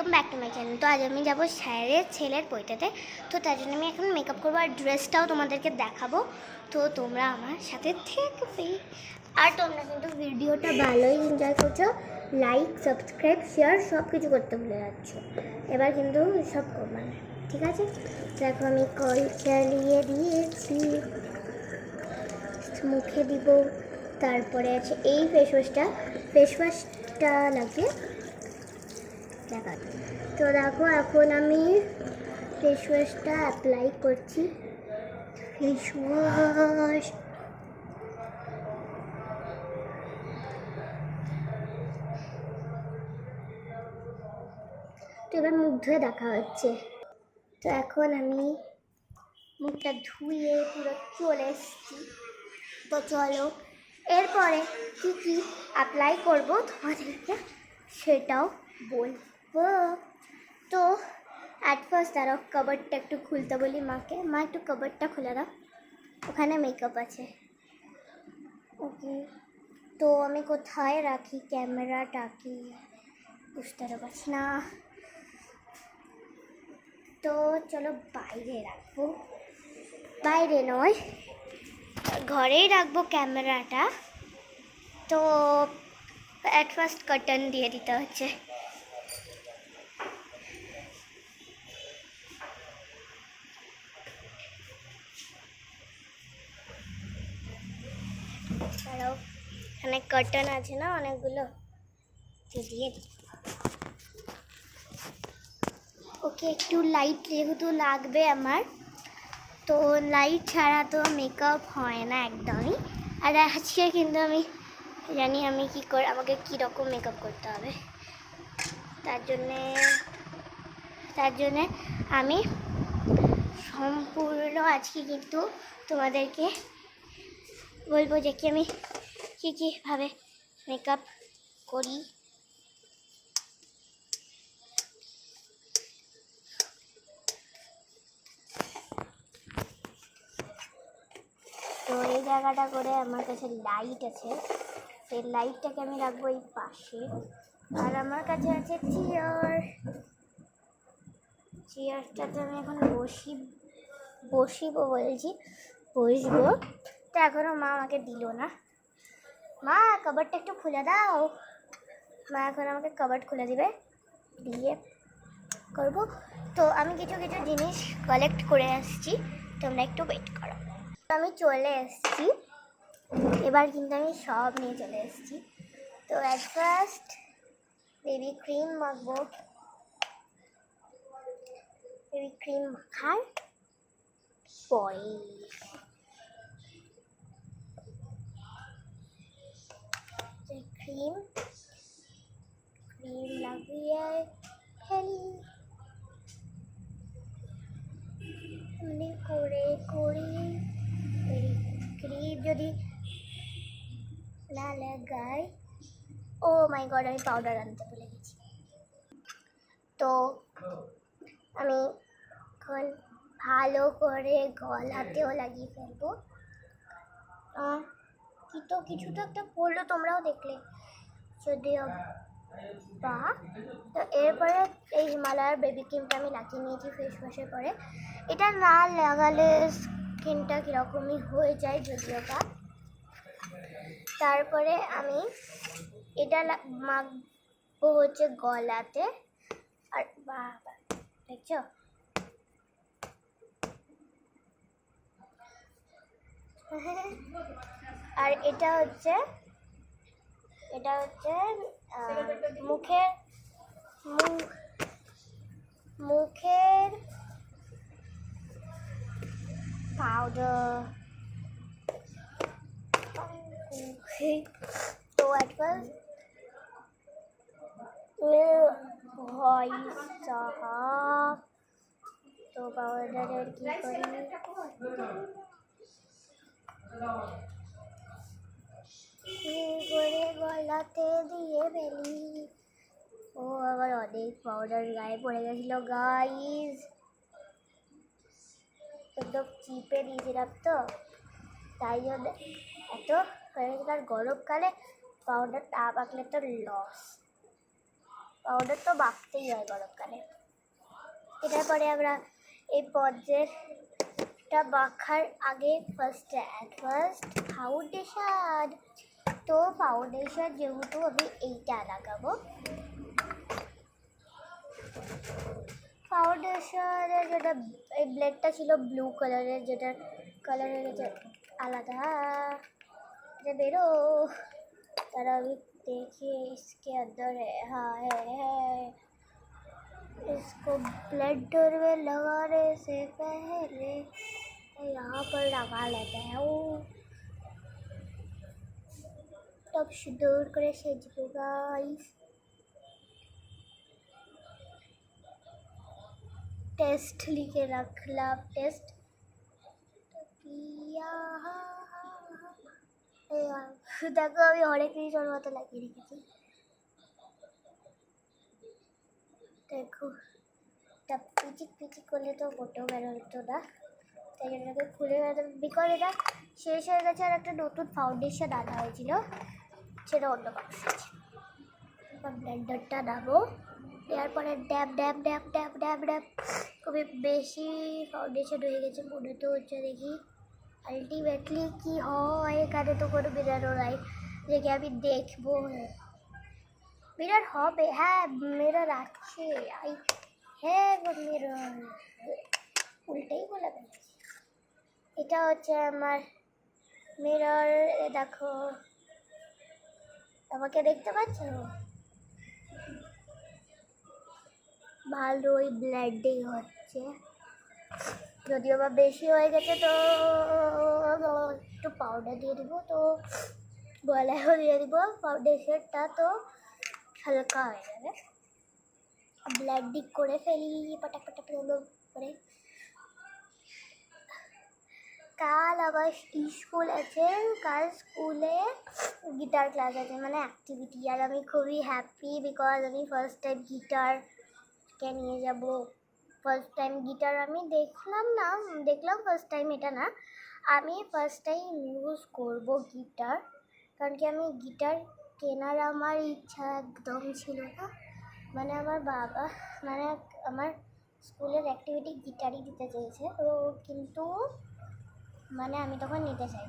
Welcome back to my channel. তো আজ আমি যাবো স্যারের ছেলের বইটাতে। তো তার জন্য আমি এখন মেকআপ করবো আর ড্রেসটাও তোমাদেরকে দেখাবো। তো তোমরা আমার সাথে থাকবে আর তোমরা কিন্তু ভিডিওটা ভালোই এনজয় করছো। লাইক, সাবস্ক্রাইব, শেয়ার সব কিছু করতে ভুলে যাচ্ছ। এবার কিন্তু সব করবো না, ঠিক আছে? দেখো আমি কল চালিয়ে দিয়েছি, মুখে দিব। তারপরে আছে এই ফেস ওয়াশটা লাগে দেখা। তো দেখো এখন আমি ফেস ওয়াশটা অ্যাপ্লাই করছি। ফেস ওয়াশ তো এবার মুখ ধুয়ে দেখা হচ্ছে। তো এখন আমি মুখটা ধুয়ে পুরো চলে এসেছি। তো চলো এরপরে কি কি অ্যাপ্লাই করবো তোমাদেরকে সেটাও বলবো। তো অ্যাট ফার্স্ট দাঁড়াও, কভারটা একটু খুলতে বলি মাকে। মা একটু কভারটা খুলে দাও, ওখানে মেকআপ আছে। ওকে, তো আমি কোথায় রাখি ক্যামেরাটা, কি বুঝতে পারছি না। তো চলো বাইরে রাখবো, বাইরে নয় ঘরেই রাখবো ক্যামেরাটা। তো অ্যাট ফার্স্ট কার্টন দিয়ে দিতে হচ্ছে। দাঁড়াও, এখানে কার্টন আছে না অনেকগুলো, দিয়ে দিই। ওকে, একটু লাইট যেহেতু লাগবে আমার, তো লাইট ছাড়া তো মেকআপ হয় না একদমই। আর আজকে কিন্তু আমি জানি আমি কী করে, আমাকে কীরকম মেকআপ করতে হবে। তার জন্যে আমি সম্পূর্ণ আজকে কিন্তু তোমাদেরকে বলবো যে কি আমি কীভাবে মেকআপ করি। তো এই জায়গাটা করে আমার কাছে লাইট আছে, এই লাইটটাকে আমি রাখবো এই পাশে। আর আমার কাছে আছে চেয়ারটাতে আমি এখন বসবো। তো এখনও মা আমাকে দিল না। মা কভারটা একটু খুলে দাও। মা এখন আমাকে কভার খুলে দিবে, দিয়ে করব। তো আমি কিছু জিনিস কালেক্ট করে আসছি, তোমরা একটু ওয়েট করো। আমি চলে এসেছি, এবার কিন্তু আমি সব নিয়ে চলে এসেছি। তো অ্যাট ফার্স্ট বেবি ক্রিম মাখবো। বেবি ক্রিম মাখার পরে ক্রিম লাগিয়ে ফেলি এমনি করে। ক্রিম যদি না লাগাই, ও মাই গড, আমি পাউডার আনতে ভুলে গেছি। তো আমি এখন ভালো করে গলাতেও লাগিয়ে ফেলবো। কিছু তো একটা পড়লো, তোমরাও দেখলে যদিও বা। তো এরপরে এই হিমালয়ার বেবি ক্রিমটা আমি লাগিয়ে নিয়েছি ফেস ওয়াশের পরে। এটা না লাগালে স্কিনটা কীরকমই হয়ে যায় যদিও বা। তারপরে আমি এটা মাখবো হচ্ছে গলাতে। আর বাবা দেখছো, আর এটা হচ্ছে মুখের পাউডার। তো অ্যাট ফার্স্ট তো পাউডারের কি করে গলাতে দিয়ে ফেলি। ও আবার অনেক পাউডার গায়ে পড়ে গেছিল গাইস, একদম চিপে দিয়েছিলাম তো তাই জন্য এত হয়ে গেছিল। আর গরমকালে পাউডার না মাখলে তো লস। পাউডার তো মাখতেই হয় গরমকালে। এটার পরে আমরা এই পদ্মেরটা মাখার আগে ফার্স্ট ফাউন্ডেশন। তো ফাউন্ডেশন যেহেতু আমি এইটা লাগাবো, ফাউন্ডেশনের যেটা এই ব্লেডটা ছিল ব্লু কালারের, যেটা কালারের গেছে আলাদা, এটা বেরো। তারা अभी देखिए इसके अंदर है, हाँ है। इसको ब्लेंडर में लगाने से पहले यहाँ पर लगा लेते हैं वो, तब সুন্দর করে সেজবে গাইস। টেস্ট লিখে রাখলাম, টেস্ট দেখো আমি অনেক কিছুর মতো লাগিয়ে রেখেছি। দেখো এটা পিচিক পিচিক করলে তো মোটেও বেরোতো না, তাই জন্য এটাকে খুলে বেরোতে, বিকজ এটা শেষ হয়ে গেছে আর একটা নতুন ফাউন্ডেশন আনা হয়েছিল, সেটা অন্য মানুষ আছে। ব্লেন্ডারটা নাবো, দেওয়ার পরে ড্যাব ড্যাব ড্যাব ড্যাব ড্যাব ড্যাব, খুবই বেশি ফাউন্ডেশন হয়ে গেছে মনে তো হচ্ছে। দেখি আলটিমেটলি কি হয়, এখানে তো কোনো মিররও নাই দেখে আমি দেখবো। মিরর হবে, হ্যাঁ মিরর আছে, হ্যাঁ মিরর, উল্টেই বলে ফেলেছি। এটা হচ্ছে আমার মিরর, দেখো আমাকে দেখতে পাচ্ছ, ভালোই ব্লেন্ডিং হচ্ছে, যদিও বা বেশি হয়ে গেছে তো একটু পাউডার দিয়ে দিব, তো গলায়ও দিয়ে দিব ফাউন্ডেশনটা, তো হালকা হয়ে যাবে। ব্লেন্ডিং করে ফেলি পটাক পটাক করে। কাল আবার স্কুল আছে, কাল স্কুলে গিটার ক্লাস আছে, মানে অ্যাক্টিভিটি, আর আমি খুবই হ্যাপি বিকজ আমি ফার্স্ট টাইম গিটারকে নিয়ে যাব। ফার্স্ট টাইম গিটার আমি দেখলাম ফার্স্ট টাইম, এটা না, আমি ফার্স্ট টাইম ইউজ করব গিটার, কারণ কি আমি গিটার কেনার আমার ইচ্ছা একদম ছিল না, মানে আমার বাবা মানে আমার স্কুলের অ্যাক্টিভিটি গিটারই দিতে চেয়েছে, তো কিন্তু মানে আমি তখন নিতে চাই।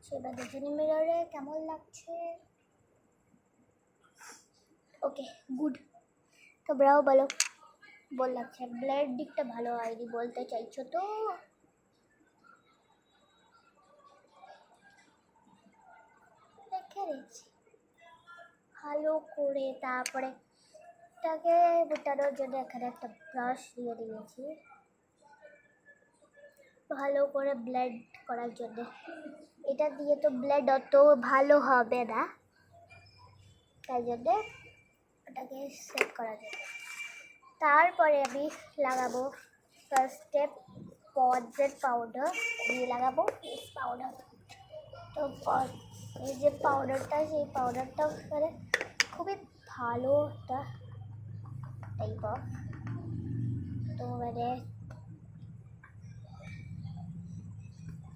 সেটা দেখে নি মিররে কেমন লাগছে। ওকে গুড, তোমরাও বলো বল লাগছে, ব্লেন্ডিংটা ভালো হয়নি বলতে চাইছো তো? দেখে নিচ্ছি ভালো করে, তারপরে এটাকে গোটানোর জন্য এখানে একটা ব্রাশ দিয়ে দিয়েছি ভালো করে ব্লেন্ড করার জন্য। এটা দিয়ে তো ব্লেন্ড অত ভালো হবে না, তাই জন্য ওটাকে সেট করা যাবে। তারপরে আমি লাগাবো ফার্স্ট স্টেপ পডসের পাউডার দিয়ে লাগাবো ফেস পাউডার। তো এই যে পাউডারটা, সেই পাউডারটা মানে খুবই ভালো একটা টাইপ অফ, তো মানে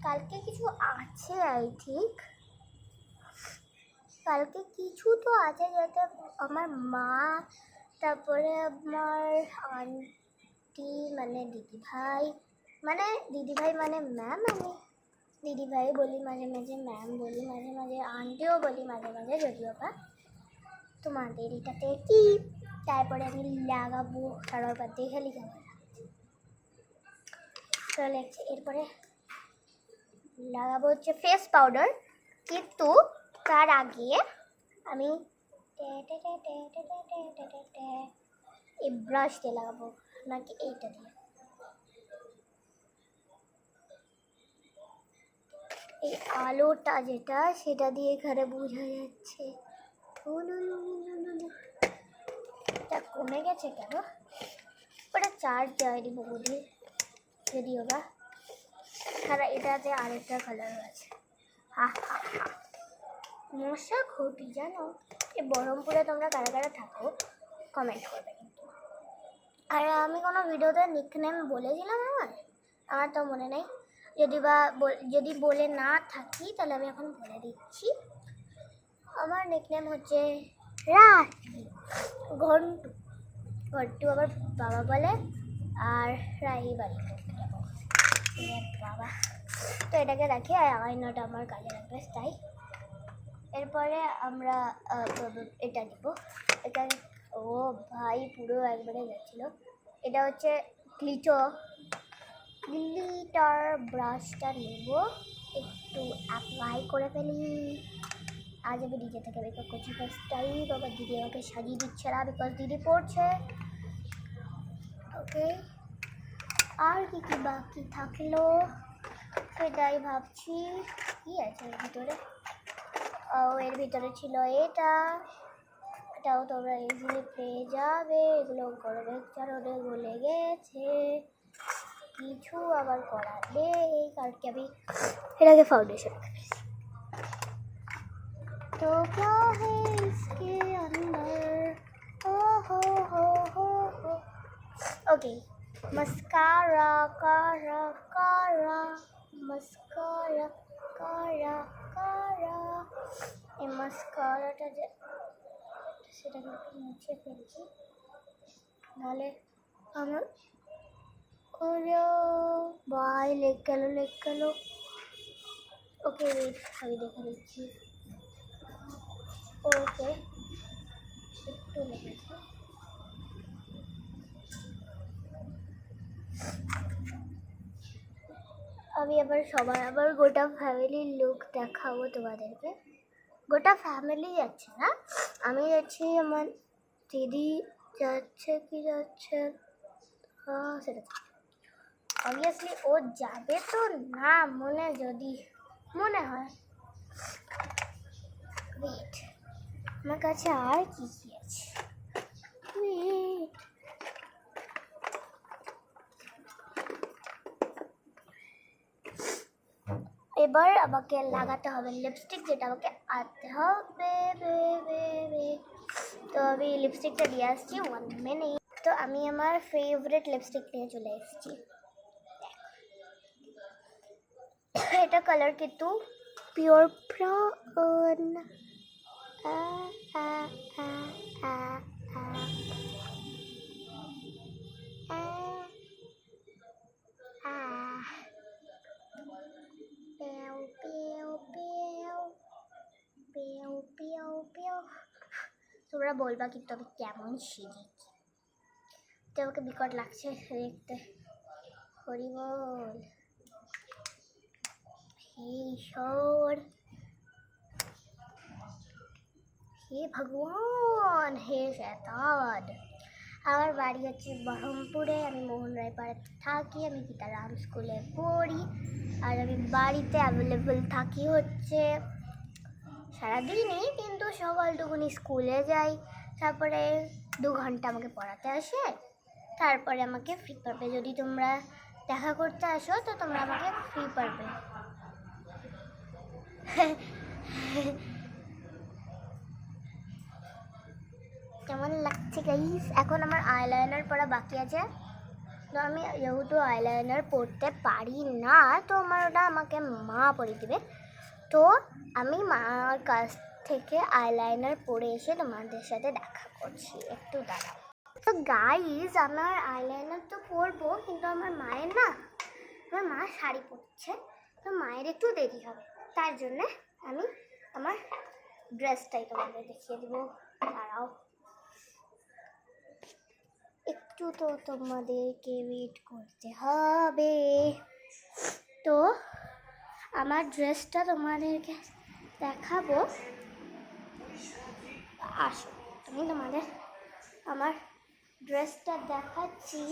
কালকে কিছু আছে, আই থিঙ্ক কালকে কিছু তো আছে, যাতে আমার মা, তারপরে আমার আন্টি মানে দিদিভাই মানে ম্যাম, আমি দিদিভাই বলি মাঝে মাঝে, ম্যাম বলি মাঝে মাঝে, আন্টিও বলি মাঝে মাঝে, যদিও বা তোমাদের এটাতে কি। তারপরে আমি লাগাবো, তারপর দেখে কেমন লাগছে। এরপরে লাগাবো হচ্ছে ফেস পাউডার, কিন্তু তার আগে আমি এই ব্রাশ দিয়ে লাগাবো, নাকি এইটা দিয়ে, এই আলোটা যেটা সেটা দিয়ে এখানে বোঝা যাচ্ছে। এটা কমে গেছে কেন? ওটা চার্জ দেয়নি বহুদিন, যদিও বা এটাতে আরেকটা কালার আছে। মশা খুবই, জানো এই বহরমপুরে তোমরা কারা কারা থাকো কমেন্ট করবে কিন্তু। আর আমি কোনো ভিডিওতে নিকনেম বলেছিলাম আমার তো মনে নেই, যদি বলে না থাকি তাহলে আমি এখন বলে দিচ্ছি। আমার নিকনেম হচ্ছে রাখি, ঘন্টু, ঘন্টু আবার বাবা বলে, আর রাহি বাড়ি করতে যাবো। বাবা, তো এটাকে রাখি, আর আয়নাটা আমার কাজে লাগবে তাই। এরপরে আমরা এটা নিব। এটা, ও ভাই পুরো একবারে যাচ্ছিল। এটা হচ্ছে গ্লিটার ব্রাশটা নেব, একটু অ্যাপ্লাই করে ফেলি। আজ আমি নিজে থেকে মেকআপ করছি ফার্স্ট টাইম। বাবা দিদি আমাকে সাজিয়ে দিচ্ছে না, বিকজ দিদি পড়ছে। ওকে, আর কি কি বাকি থাকলো সেটাই ভাবছি। কি আছে এর ভিতরে? ও, এর ভিতরে ছিল এটা, এটাও তোমরা ইজিলি পেয়ে যাবে। এগুলো গরমের কারণে গলে গেছে, কিছু আবার করার নেই, কারণ কি আমি এটাকে ফাউंडेशन तो क्या है इसके अंदर, ओ हो ओके। मस्कारा कारा कारा, मस्कारा कारा कारा, এই মাস্কারাটা যে সেটাকে মুছে ফেলছি, নাহলে আমার ভাই লেগ গেল। ওকে ওয়েট, আমি দেখে দিচ্ছি। ওকে, একটু লেগেছে। আমি আবার গোটা ফ্যামিলির লুক দেখাবো তোমাদেরকে। গোটা ফ্যামিলি যাচ্ছে না, আমি যাচ্ছি, আমার দিদি যাচ্ছে কি যাচ্ছে, হ্যাঁ সেটা অবভিয়াসলি ও যাবে তো না, যদি মনে হয়। ওয়েট, আমার কাছে আর কি কি আছে, ওয়েট, এবার আমাকে লাগাতে হবে লিপস্টিক, যেটা আমাকে আনতে হবে। তো আমি লিপস্টিকটা দিয়ে আসছি, 1 মিনিট। তো আমি আমার ফেভারিট লিপস্টিক নিয়ে চলে এসেছি। এটা কালার কিন্তু পিওর ব্রাউন। তোমরা বলবা কিন্তু আমি কেমন সেজেছি, তো আমাকে বিকট লাগছে দেখতে। হরি বল, হে ঈশ্বর, হে ভগবান, হে শয়তান। আমার বাড়ি হচ্ছে বহরমপুরে, আমি মোহন রায় পাড়াতে থাকি, আমি গীতারাম স্কুলে পড়ি, আর আমি বাড়িতে অ্যাভেলেবল থাকি হচ্ছে সারাদিনই, কিন্তু সকালটুকুনি স্কুলে যাই, তারপরে 2 ঘন্টা আমাকে পড়াতে আসে, তারপরে আমাকে ফ্রি পাবে। যদি তোমরা দেখা করতে আসো তো তোমরা আমাকে ফ্রি পাবে। কেমন লাগছে গাইস? এখন আমার আইলাইনার পরা বাকি আছে, তো আমি যেহেতু আইলাইনার পরতে পারি না, তো ওটা আমাকে মা পরিয়ে দেবে। তো আমি মার কাছ থেকে আইলাইনার পরে এসে তোমাদের সাথে দেখা করছি, একটু দাঁড়াও। তো গাইস, আমার আইলাইনার তো পরবো, কিন্তু আমার মায়ের না, আমার মা শাড়ি পরছে, তো মায়ের একটু দেরি হবে, তার জন্য আমি আমার ড্রেসটাই তোমাদের দেখিয়ে দেবো। দাঁড়াও একটু, তো তোমাদেরকে ওয়েট করতে হবে। তো আমার ড্রেসটা তোমাদেরকে দেখাবো, আসো আমি তোমাদের আমার ড্রেসটা দেখাচ্ছি।